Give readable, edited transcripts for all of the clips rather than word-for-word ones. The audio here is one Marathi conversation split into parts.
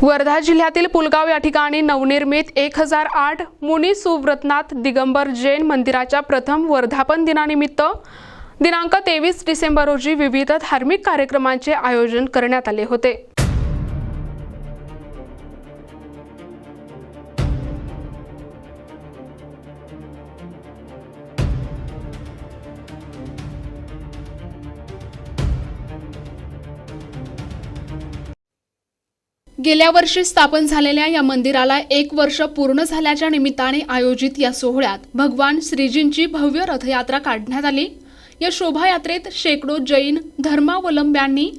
वर्धा जिल्ह्यातील पुलगाव या ठिकाणी नवनिर्मित 1008 मुनी सुव्रतनाथ दिगंबर जैन मंदिराच्या प्रथम वर्धापन दिनानिमित्त दिनांक 23 डिसेंबर रोजी विविध धार्मिक कार्यक्रमांचे आयोजन करण्यात आले होते। गेल्या वर्षी स्थापन झालेल्या या मंदिराला 1 वर्ष पूर्ण झाल्याच्या निमित्ताने आयोजित या सोहळ्यात भगवान श्रीजींची भव्य रथयात्रा काढण्यात आली। या शोभायात्रेत शेकडो जैन धर्मावलंब्यांनी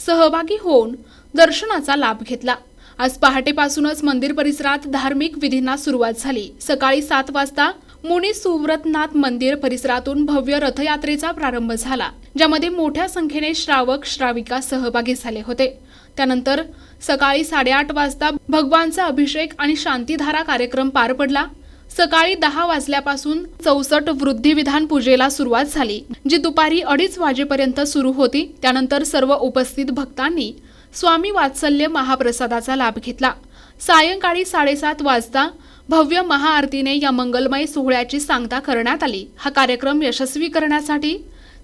सहभागी होऊन दर्शनाचा लाभ घेतला। आज पहाटेपासूनच मंदिर परिसरात धार्मिक विधींना सुरुवात झाली। सकाळी 7 वाजता मुनी सुव्रतनाथ मंदिर परिसरातून भव्य रथयात्रेचा प्रारंभ झाला, ज्यामध्ये मोठ्या संख्येने श्रावक श्राविका सहभागी झाले होते। त्यानंतर सकाळी 8:30 वाजता भगवानचा अभिषेक आणि शांतीधारा कार्यक्रम पार पडला। सकाळी 10 वाजल्यापासून 64 वृद्धिविधान पूजेला सुरुवात झाली, जी दुपारी 2:30 वाजेपर्यंत सुरू होती। त्यानंतर सर्व उपस्थित भक्तांनी स्वामी वात्सल्य महाप्रसादाचा लाभ घेतला। सायंकाळी 7:30 वाजता भव्य महाआरतीने या मंगलमय सोहळ्याची सांगता करण्यात आली। हा कार्यक्रम यशस्वी करण्यासाठी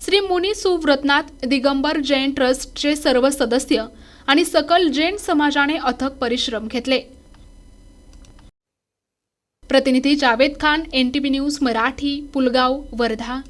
श्री मुनी सुव्रतनाथ दिगंबर जैन ट्रस्टचे सर्व सदस्य आणि सकल जैन समाजाने अथक परिश्रम घेतले। प्रतिनिधी जावेद खान, NTV न्यूज मराठी, पुलगाव, वर्धा।